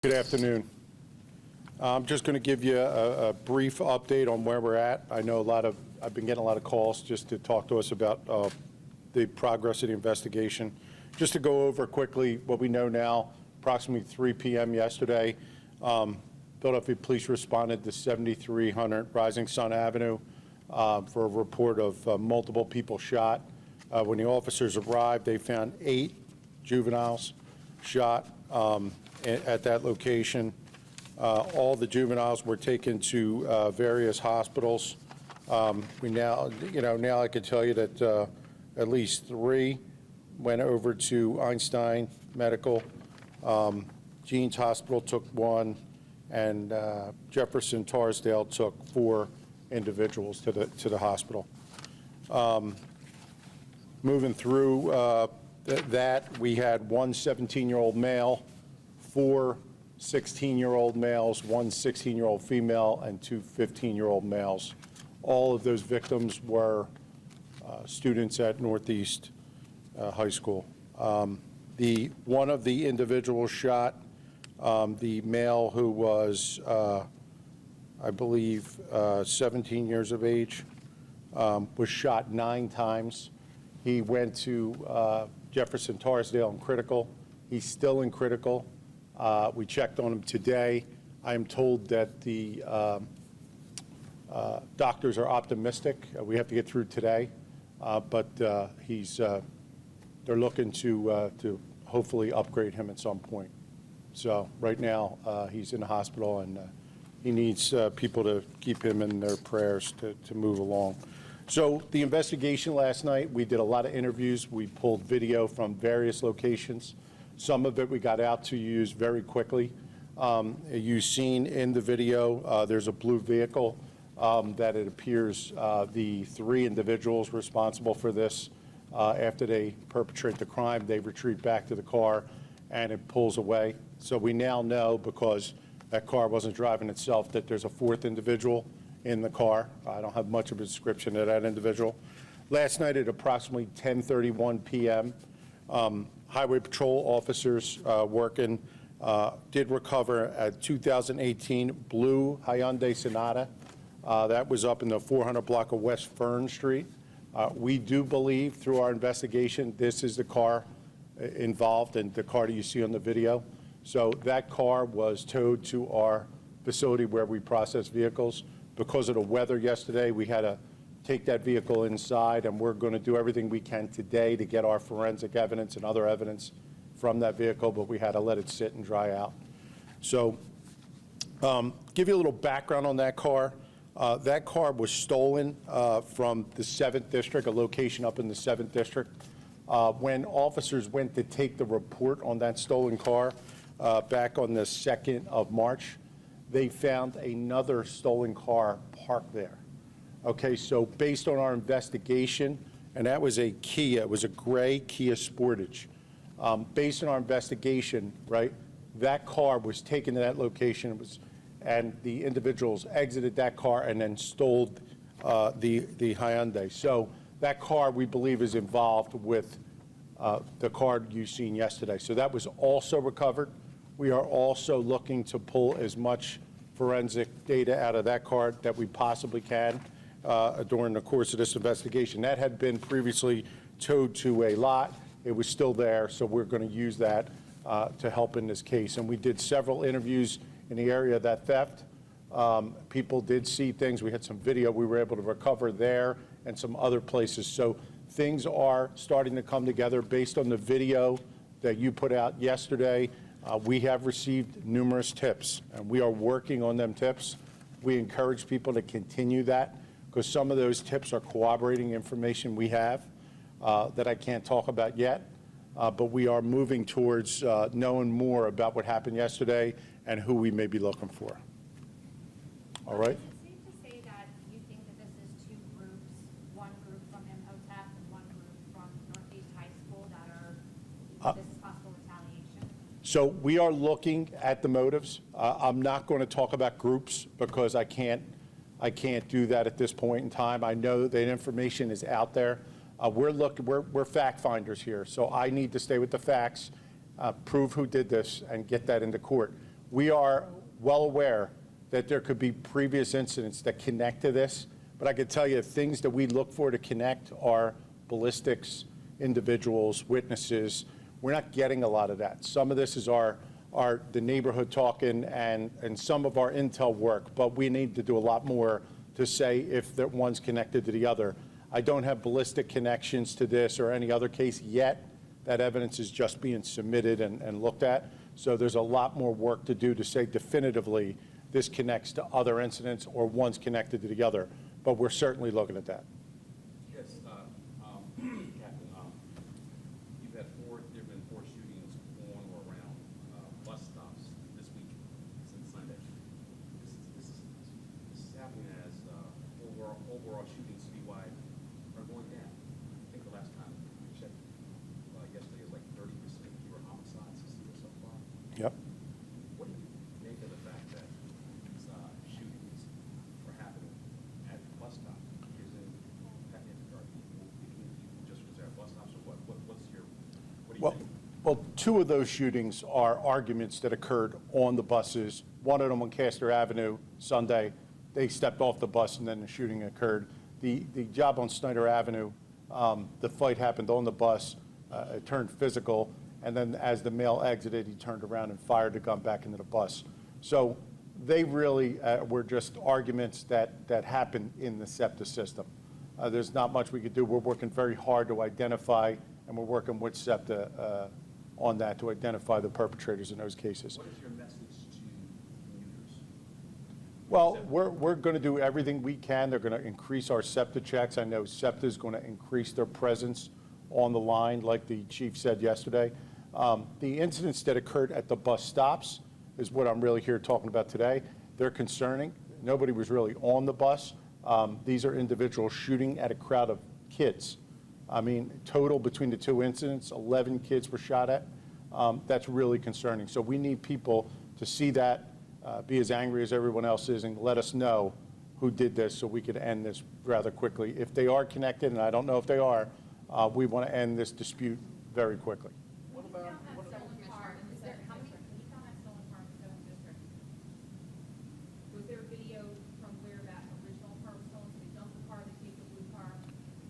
Good afternoon. I'm just going to give you a brief update on where we're at. I know I've been getting a lot of calls just to talk to us about the progress of the investigation. Just to go over quickly what we know now, approximately 3 p.m. yesterday, Philadelphia Police responded to 7300 Rising Sun Avenue for a report of multiple people shot. When the officers arrived, they found 8 juveniles shot at that location. All the juveniles were taken to various hospitals. Now I can tell you that at least 3 went over to Einstein Medical. Jeans Hospital took 1, and Jefferson Torresdale took 4 individuals to the hospital. Moving through that, we had 1 17-year-old male, 4 16-year-old males, 1 16-year-old female, and 2 15-year-old males. All of those victims were students at Northeast High School. One of the individuals shot, the male who was, I believe, 17 years of age, was shot 9 times. He went to Jefferson Torresdale in critical. He's still in critical. We checked on him today. I am told that the doctors are optimistic. We have to get through today, but they're looking to hopefully upgrade him at some point. So right now he's in the hospital, and he needs people to keep him in their prayers to move along. So the investigation last night, we did a lot of interviews. We pulled video from various locations. Some of it we got out to use very quickly. You've seen in the video, there's a blue vehicle that it appears the 3 individuals responsible for this, after they perpetrate the crime, they retreat back to the car and it pulls away. So we now know, because that car wasn't driving itself, that there's a 4th individual in the car. I don't have much of a description of that individual. Last night at approximately 10:31 p.m., Highway Patrol officers working did recover a 2018 blue Hyundai Sonata. That was up in the 400 block of West Fern Street. We do believe through our investigation this is the car involved and the car that you see on the video. So that car was towed to our facility where we process vehicles. Because of the weather yesterday, we had to take that vehicle inside, and we're going to do everything we can today to get our forensic evidence and other evidence from that vehicle, but we had to let it sit and dry out. So give you a little background on that car. That car was stolen from the 7th District, a location up in the 7th District. When officers went to take the report on that stolen car back on the 2nd of March, they found another stolen car parked there. Okay, so based on our investigation, and that was a Kia, it was a gray Kia Sportage. Based on our investigation, right, that car was taken to that location, and the individuals exited that car and then stole the Hyundai. So that car, we believe, is involved with the car you've seen yesterday. So that was also recovered. We are also looking to pull as much forensic data out of that car that we possibly can during the course of this investigation. That had been previously towed to a lot. It was still there, so we're going to use that to help in this case. And we did several interviews in the area of that theft. People did see things. We had some video we were able to recover there and some other places. So things are starting to come together based on the video that you put out yesterday. We have received numerous tips, and we are working on them tips. We encourage people to continue that, because some of those tips are corroborating information we have that I can't talk about yet, but we are moving towards knowing more about what happened yesterday and who we may be looking for. All right? Is it safe to say that you think that this is 2 groups, one group from Imhotep and one group from Northeast High School that this is possible retaliation? So we are looking at the motives. I'm not going to talk about groups because I can't do that at this point in time. I know that information is out there. We're fact finders here, so I need to stay with the facts, prove who did this, and get that into court. we are well aware that there could be previous incidents that connect to this, but I could tell you things that we look for to connect are ballistics, individuals, witnesses. We're not getting a lot of that. Some of this is the neighborhood talking and some of our intel work, but we need to do a lot more to say if that one's connected to the other. I don't have ballistic connections to this or any other case yet. That evidence is just being submitted and looked at. So there's a lot more work to do to say definitively this connects to other incidents or one's connected to the other. But we're certainly looking at that. Yes, Captain, you've had there have been four shootings on or around bus stops this week since Sunday. This is happening as overall shootings citywide are going down. I think the last time we checked yesterday was like 30% fewer homicides this year so far. Yep. What do you make of the fact that these shootings are happening at bus stops? Are people just because they're at bus stops, or what do you think? Well, two of those shootings are arguments that occurred on the buses. One of them on Castor Avenue Sunday. They stepped off the bus and then the shooting occurred. The job on Snyder Avenue, the fight happened on the bus. It turned physical, and then as the male exited, he turned around and fired the gun back into the bus. So they really were just arguments that happened in the SEPTA system. There's not much we could do. We're working very hard to identify, and we're working with SEPTA on that to identify the perpetrators in those cases. What is your message to commuters? Well, we're going to do everything we can. They're going to increase our SEPTA checks. I know SEPTA is going to increase their presence on the line, like the chief said yesterday. The incidents that occurred at the bus stops is what I'm really here talking about today. They're concerning. Nobody was really on the bus. These are individuals shooting at a crowd of kids. I mean, total between the two incidents, 11 kids were shot at. That's really concerning. So we need people to see that, be as angry as everyone else is, and let us know who did this so we could end this rather quickly. If they are connected, and I don't know if they are, we want to end this dispute very quickly. What about stolen car? Is there, how many, can you found that stolen car in the Stolen District? Was there video from where that original car was stolen? So they dumped the car, they take the blue car.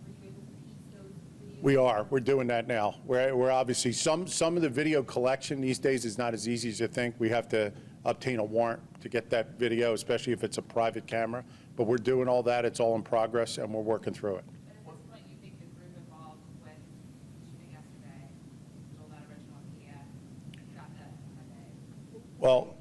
Were you able to piece those videos? We are. We're doing that now. We're obviously, some of the video collection these days is not as easy as you think. We have to obtain a warrant to get that video, especially if it's a private camera. But we're doing all that. It's all in progress, and we're working through it. But at this point, you think the group involved with the shooting yesterday, stole that original Kia, got that Monday? Well,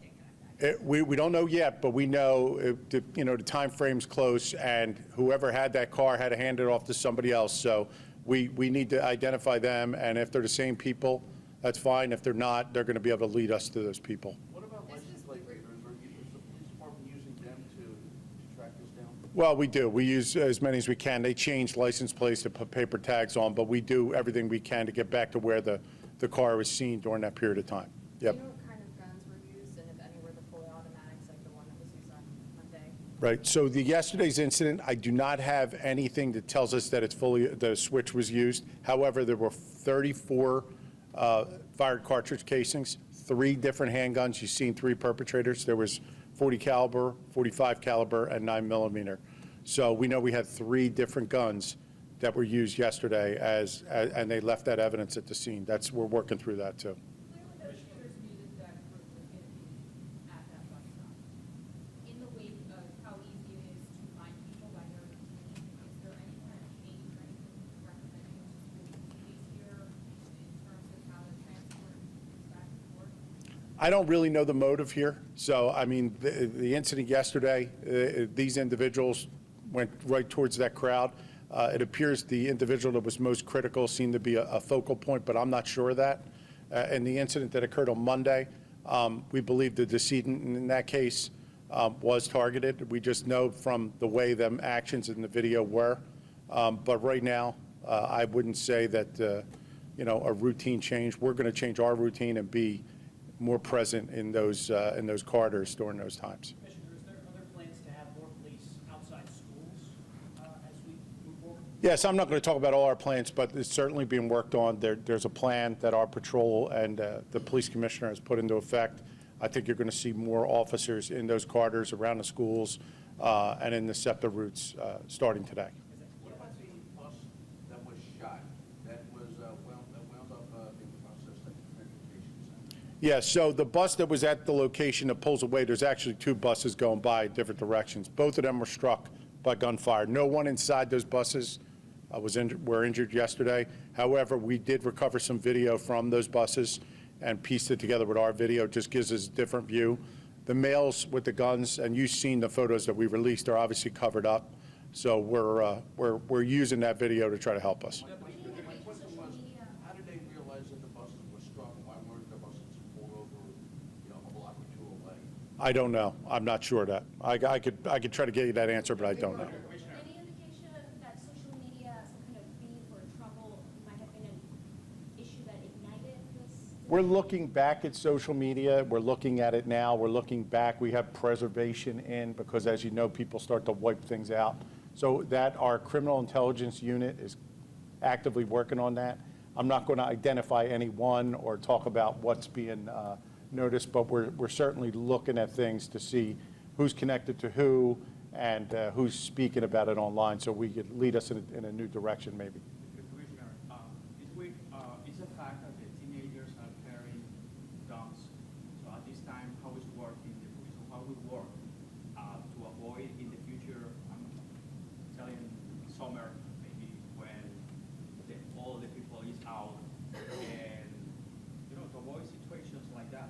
we don't know yet, but we know, the time frame's close, and whoever had that car had to hand it off to somebody else. So we need to identify them, and if they're the same people, that's fine. If they're not, they're going to be able to lead us to those people. What about license plate readers? Is the police department using them to track this down? Well, we do. We use as many as we can. They changed license plates to put paper tags on, but we do everything we can to get back to where the car was seen during that period of time. Yep. Do you know what kind of guns were used, and if any were the fully automatics, like the one that was used on Monday? Right. So yesterday's incident, I do not have anything that tells us that the switch was used. However, there were 34 fired cartridge casings, 3 different handguns. You've seen 3 perpetrators. There was 40 caliber, 45 caliber, and 9mm. So we know we had 3 different guns that were used yesterday and they left that evidence at the scene. We're working through that too. Clearly, those shooters knew that that group was going to be at that bus stop. In the wake of how easy it is to find people by their routine, is there any kind of change or anything recommending to police here in terms of how to transport these back and forth? I don't really know the motive here. So, I mean, the incident yesterday, these individuals went right towards that crowd. It appears the individual that was most critical seemed to be a focal point, but I'm not sure of that. And the incident that occurred on Monday, we believe the decedent in that case was targeted. We just know from the way them actions in the video were. But right now, I wouldn't say that, a routine change. We're going to change our routine and be more present in those corridors during those times. Commissioner, is there other plans to have more police outside schools as we move forward? Yes, I'm not going to talk about all our plans, but it's certainly being worked on. There's a plan that our patrol and the police commissioner has put into effect. I think you're going to see more officers in those corridors around the schools and in the SEPTA routes starting today. What about the bus that was shot, that was, wound up being processed at the transportation center? Yeah, so the bus that was at the location that pulls away, there's actually two buses going by in different directions. Both of them were struck by gunfire. No one inside those buses were injured yesterday. However, we did recover some video from those buses and pieced it together with our video. It just gives us a different view. The males with the guns, and you've seen the photos that we released, are obviously covered up. So we're using that video to try to help us. My question was, how did they realize that the buses were struck, and why weren't the buses pulled over, a block or two away? I don't know. I'm not sure of that. I could try to get you that answer, but I don't know. Any indication that social media, some kind of beef or trouble might have been an issue that ignited this? We're looking back at social media. We're looking at it now. We're looking back. We have preservation in because, as you know, people start to wipe things out. So that our criminal intelligence unit is actively working on that. I'm not going to identify anyone or talk about what's being noticed, but we're certainly looking at things to see who's connected to who and who's speaking about it online, so we could lead us in a new direction maybe. Commissioner, it's a fact that the teenagers are carrying guns. So at this time, how is working the police, or how we work to avoid in the future, I'm telling summer, maybe when all the people is out, and, to avoid situations like that.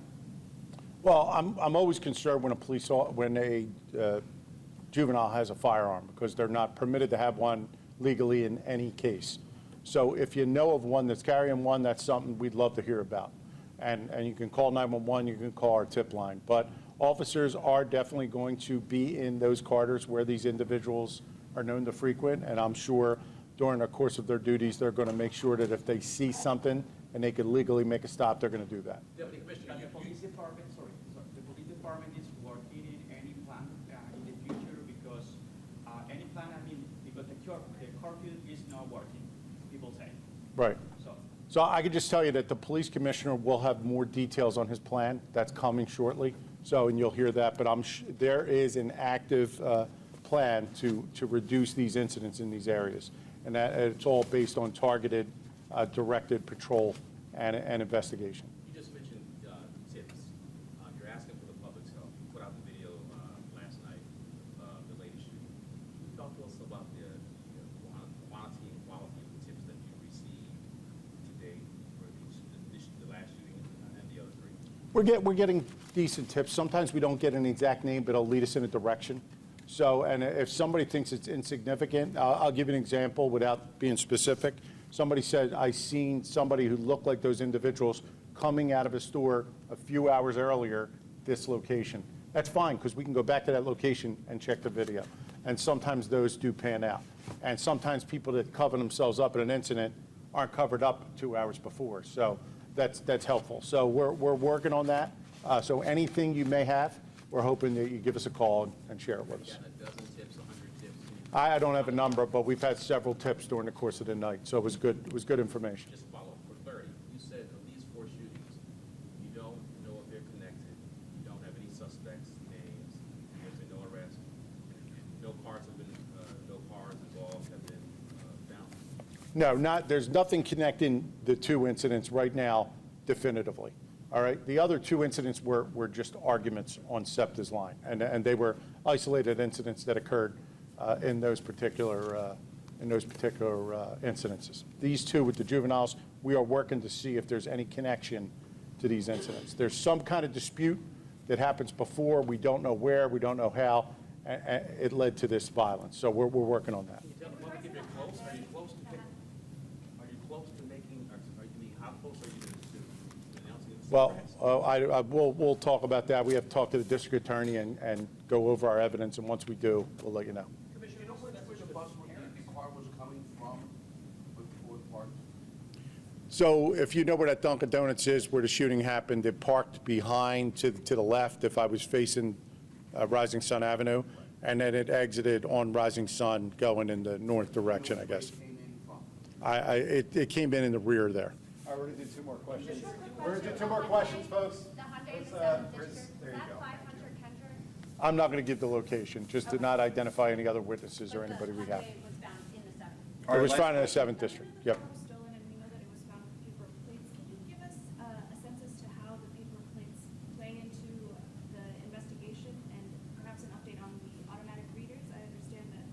Well, I'm always concerned when a juvenile has a firearm because they're not permitted to have one legally in any case. So if you know of one that's carrying one, that's something we'd love to hear about. And you can call 911, you can call our tip line. But officers are definitely going to be in those corridors where these individuals are known to frequent, and I'm sure during the course of their duties, they're going to make sure that if they see something and they could legally make a stop, they're going to do that. Deputy Commissioner, The police department, the police department is working in any plan in the future because any plan, because the curfew is not working, people say. Right. So, So I could just tell you that the police commissioner will have more details on his plan. That's coming shortly. So, and you'll hear that, but there is an active plan to reduce these incidents in these areas. And that it's all based on targeted, directed patrol and investigation. you just mentioned tips. You're asking for the public's help. You put out the video last night of the latest shooting. Can you talk to us about the quantity and quality of the tips that you received today for the last shooting and the other three? We're getting decent tips. Sometimes we don't get an exact name, but it'll lead us in a direction. So, and if somebody thinks it's insignificant, I'll give you an example without being specific. Somebody said, I seen somebody who looked like those individuals coming out of a store a few hours earlier, this location. That's fine, because we can go back to that location and check the video. And sometimes those do pan out. And sometimes people that cover themselves up in an incident aren't covered up 2 hours before. So that's helpful. So we're working on that. So anything you may have, we're hoping that you give us a call and share it with us. Gotten a dozen tips, 100 tips. I don't have a number, but we've had several tips during the course of the night, so it was good information. Just follow up for clarity. You said of these 4 shootings, you don't know if they're connected. You don't have any suspects' names. There's been no arrest. No cars involved have been found. No, there's nothing connecting the 2 incidents right now definitively. All right, the other 2 incidents were just arguments on SEPTA's line, and they were isolated incidents that occurred in those particular incidences. These 2 with the juveniles, we are working to see if there's any connection to these incidents. There's some kind of dispute that happens before, we don't know where, we don't know how, and it led to this violence. So we're working on that. If you're close, are you close to making, how close are you to announcing this? Well, we'll talk about that. We have to talk to the district attorney and go over our evidence, and once we do, we'll let you know. Commissioner, you know where the bus, the car was coming from before it parked? So if you know where that Dunkin' Donuts is, where the shooting happened, it parked behind to the left if I was facing Rising Sun Avenue, and then it exited on Rising Sun going in the north direction, I guess. Where it came in from? It came in the rear there. We're going to do 2 more questions, folks. The 100 Day in the 7th District, is that 500 Kendrick? I'm not going to give the location, just to not identify any other witnesses or anybody we have. But the Hyundai was found in the 7th. It was found in the 7th District, yep. The car was stolen, and we know that it was found with paper plates. Can you give us a sense as to how the paper plates play into the investigation, and perhaps an update on the automatic readers? I understand that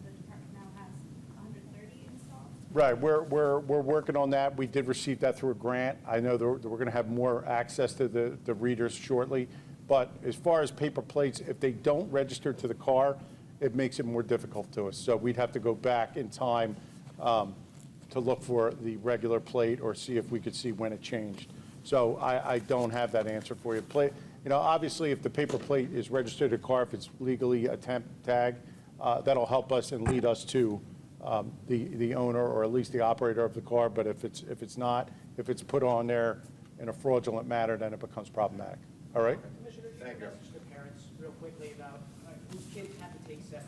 the department now has 130 installed. Right, we're working on that. We did receive that through a grant. I know that we're going to have more access to the readers shortly. But as far as paper plates, if they don't register to the car, it makes it more difficult to us. So we'd have to go back in time to look for the regular plate or see if we could see when it changed. So I don't have that answer for you. Obviously, if the paper plate is registered to the car, if it's legally a temp tag, that'll help us and lead us to the owner or at least the operator of the car. But if it's not, if it's put on there in a fraudulent manner, then it becomes problematic. All right? Commissioner, do you have a message to parents real quickly about whose kids have to take SEPTA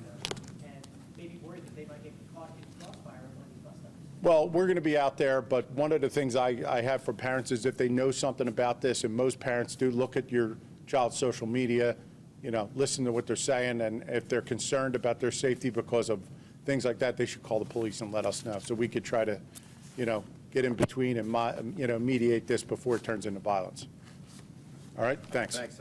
and maybe worried that they might get caught in crossfire of one of these bus stops? Well, we're going to be out there, but one of the things I have for parents is if they know something about this, and most parents do, look at your child's social media, listen to what they're saying, and if they're concerned about their safety because of things like that, they should call the police and let us know, so we could try to, get in between and, mediate this before it turns into violence. All right, thanks. Thanks, sir.